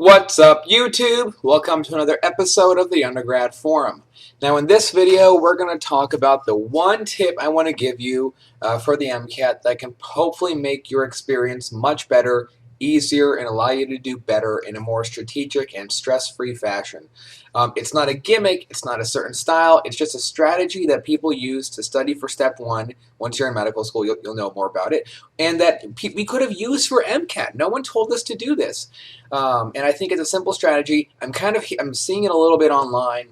What's up, YouTube? Welcome to another episode of the Undergrad Forum. Now, in this video, we're going to talk about the one tip I want to give you for the MCAT that can hopefully make your experience much better, easier, and allow you to do better in a more strategic and stress-free fashion. It's not a gimmick, it's not a certain style, it's just a strategy that people use to study for Step 1. Once you're in medical school, you'll know more about it, and that we could have used for MCAT. No one told us to do this. And I think it's a simple strategy. I'm seeing it a little bit online.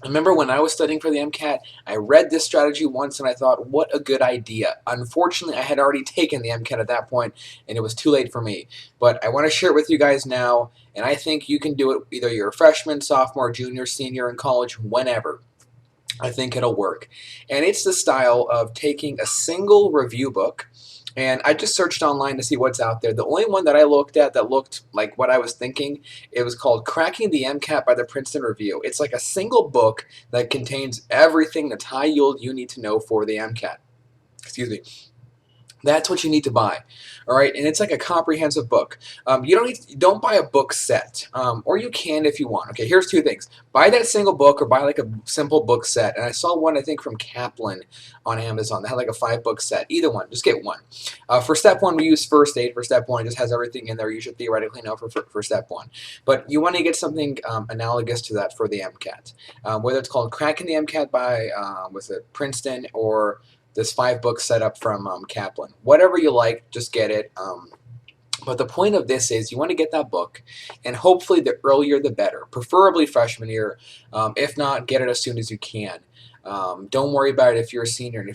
I remember when I was studying for the MCAT, I read this strategy once and I thought, what a good idea. Unfortunately, I had already taken the MCAT at that point and it was too late for me. But I want to share it with you guys now, and I think you can do it either you're a freshman, sophomore, junior, senior in college, whenever. I think it'll work. And it's the style of taking a single review book, and I just searched online to see what's out there. The only one that I looked at that looked like what I was thinking, it was called Cracking the MCAT by the Princeton Review. It's like a single book that contains everything that's high yield you need to know for the MCAT. Excuse me. That's what you need to buy, all right? And it's like a comprehensive book. You don't buy a book set, or you can if you want. Okay, here's two things: buy that single book, or buy like a simple book set. And I saw one, I think, from Kaplan on Amazon that had like a 5-book set. Either one, just get one. For Step 1, we use First Aid. For Step 1, it just has everything in there you should theoretically know for Step 1. But you want to get something analogous to that for the MCAT, whether it's called Cracking the MCAT by was it Princeton, or this 5-book setup from Kaplan. Whatever you like, just get it. But the point of this is you want to get that book, and hopefully the earlier the better, preferably freshman year. If not, get it as soon as you can. Don't worry about it if you're a senior and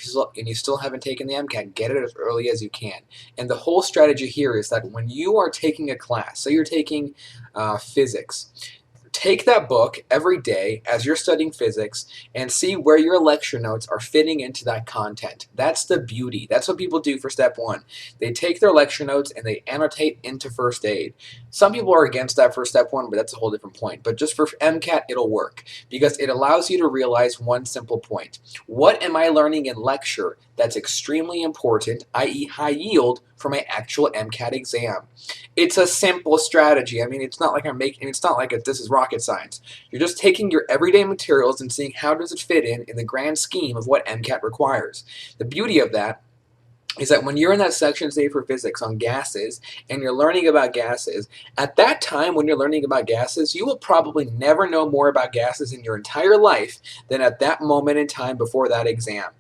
you still haven't taken the MCAT, get it as early as you can. And the whole strategy here is that when you are taking a class, so you're taking physics, take that book every day as you're studying physics and see where your lecture notes are fitting into that content. That's the beauty. That's what people do for Step 1. They take their lecture notes and they annotate into First Aid. Some people are against that for Step 1, but that's a whole different point. But just for MCAT, it'll work because it allows you to realize one simple point. What am I learning in lecture that's extremely important, i.e. high yield, for my actual MCAT exam? It's a simple strategy. I mean, it's not like this is rocket science. You're just taking your everyday materials and seeing how does it fit in the grand scheme of what MCAT requires. The beauty of that is that when you're in that section, say for physics, on gases, and you're learning about gases, at that time when you're learning about gases, you will probably never know more about gases in your entire life than at that moment in time before that exam.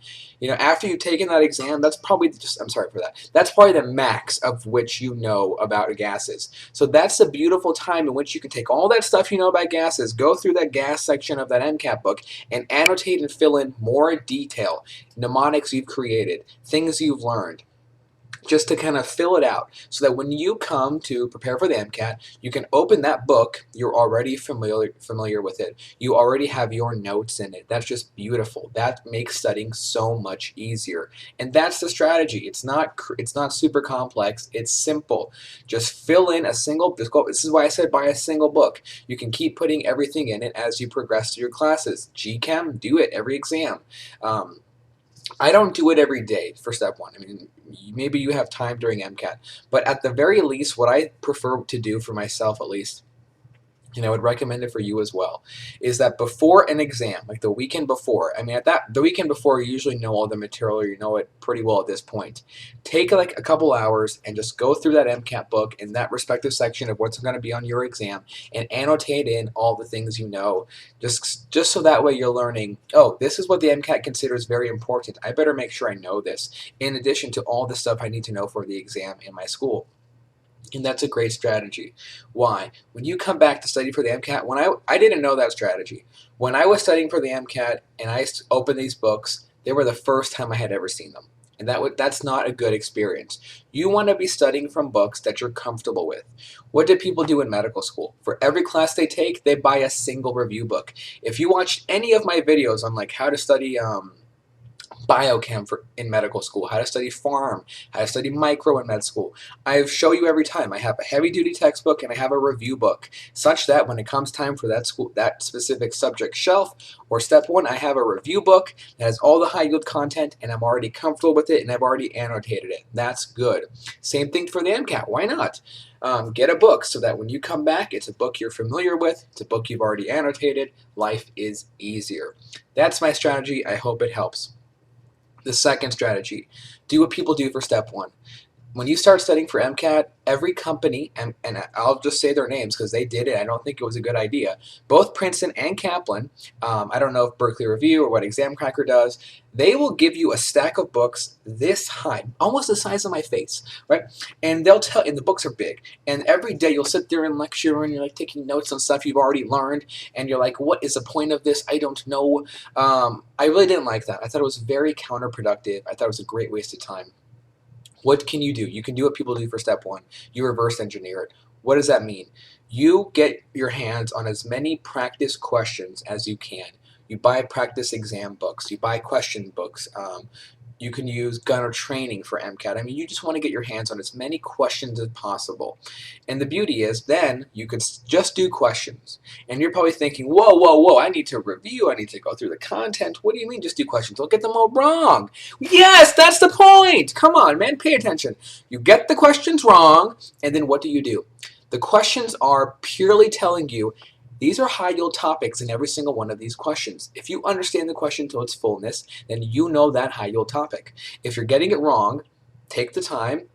After you've taken that exam, that's probably that's probably the max of which you know about gases. So that's the beautiful time in which you can take all that stuff you know about gases, go through that gas section of that MCAT book, and annotate and fill in more detail, mnemonics you've created, things you've learned, just to kind of fill it out so that when you come to prepare for the MCAT, you can open that book, you're already familiar with it, you already have your notes in it. That's just beautiful. That makes studying so much easier. And that's the strategy. It's not super complex, it's simple. Just fill in a single, this is why I said buy a single book. You can keep putting everything in it as you progress through your classes. GChem, do it every exam. I don't do it every day for Step 1. I mean, maybe you have time during MCAT, but at the very least, what I prefer to do for myself, at least, and I would recommend it for you as well, is that before an exam, like the weekend before, the weekend before you usually know all the material, you know it pretty well at this point. Take like a couple hours and just go through that MCAT book in that respective section of what's going to be on your exam and annotate in all the things you know, just so that way you're learning, oh, this is what the MCAT considers very important. I better make sure I know this, in addition to all the stuff I need to know for the exam in my school. And that's a great strategy. Why? When you come back to study for the MCAT, I didn't know that strategy. When I was studying for the MCAT and I opened these books, they were the first time I had ever seen them. And that's not a good experience. You want to be studying from books that you're comfortable with. What did people do in medical school? For every class they take, they buy a single review book. If you watched any of my videos on like how to study biochem in medical school, how to study pharm, how to study micro in med school. I show you every time. I have a heavy-duty textbook and I have a review book, such that when it comes time for that specific subject shelf or step one, I have a review book that has all the high-yield content and I'm already comfortable with it and I've already annotated it. That's good. Same thing for the MCAT. Why not? Get a book so that when you come back, it's a book you're familiar with, it's a book you've already annotated. Life is easier. That's my strategy. I hope it helps. The second strategy, do what people do for step one. When you start studying for MCAT, every company, and I'll just say their names because they did it, I don't think it was a good idea, both Princeton and Kaplan, I don't know if Berkeley Review or what Exam Cracker does, they will give you a stack of books this high, almost the size of my face, right? And they'll tell, and the books are big, and every day you'll sit there and lecture and you're like taking notes on stuff you've already learned, and you're like, what is the point of this? I don't know. I really didn't like that. I thought it was very counterproductive. I thought it was a great waste of time. What can you do? You can do what people do for step one. You reverse engineer it. What does that mean? You get your hands on as many practice questions as you can. You buy practice exam books. You buy question books. You can use gunner training for MCAT. I mean, you just want to get your hands on as many questions as possible. And the beauty is then you could just do questions. And you're probably thinking, whoa, whoa, whoa, I need to review. I need to go through the content. What do you mean just do questions? I'll get them all wrong. Yes, that's the point. Come on, man, pay attention. You get the questions wrong, and then what do? The questions are purely telling you these are high-yield topics in every single one of these questions. If you understand the question to its fullness, then you know that high-yield topic. If you're getting it wrong, take the time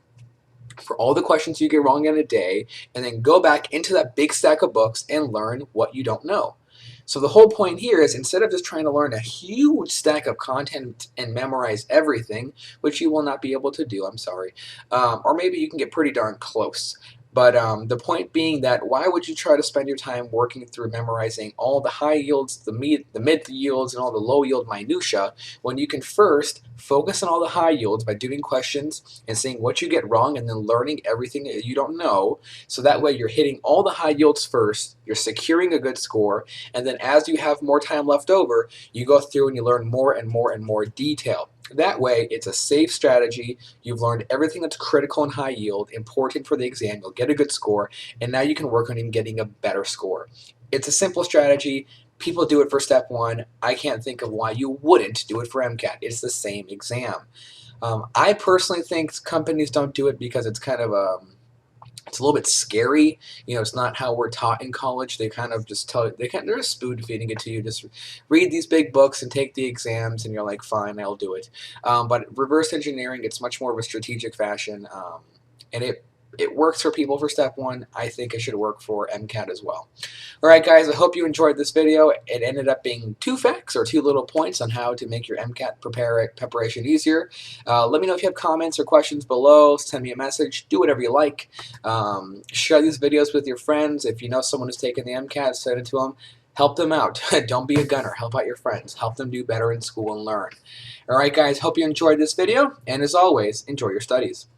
for all the questions you get wrong in a day, and then go back into that big stack of books and learn what you don't know. So the whole point here is instead of just trying to learn a huge stack of content and memorize everything, which you will not be able to do, I'm sorry, or maybe you can get pretty darn close. But the point being that why would you try to spend your time working through memorizing all the high yields, the mid yields, and all the low yield minutia when you can first focus on all the high yields by doing questions and seeing what you get wrong and then learning everything that you don't know. So that way you're hitting all the high yields first, you're securing a good score, and then as you have more time left over, you go through and you learn more and more and more detail. That way, it's a safe strategy. You've learned everything that's critical and high yield, important for the exam. You'll get a good score, and now you can work on getting a better score. It's a simple strategy. People do it for step one. I can't think of why you wouldn't do it for MCAT. It's the same exam. I personally think companies don't do it because it's kind of it's a little bit scary. You know, it's not how we're taught in college. They kind of just they're just spoon feeding it to you. Just read these big books and take the exams, and you're like, fine, I'll do it. But reverse engineering, it's much more of a strategic fashion, and it works for people for step one. I think it should work for MCAT as well. All right, guys, I hope you enjoyed this video. It ended up being 2 facts or 2 little points on how to make your MCAT preparation easier. Let me know if you have comments or questions below. Send me a message. Do whatever you like. Share these videos with your friends. If you know someone who's taking the MCAT, send it to them. Help them out. Don't be a gunner. Help out your friends. Help them do better in school and learn. All right, guys, hope you enjoyed this video. And as always, enjoy your studies.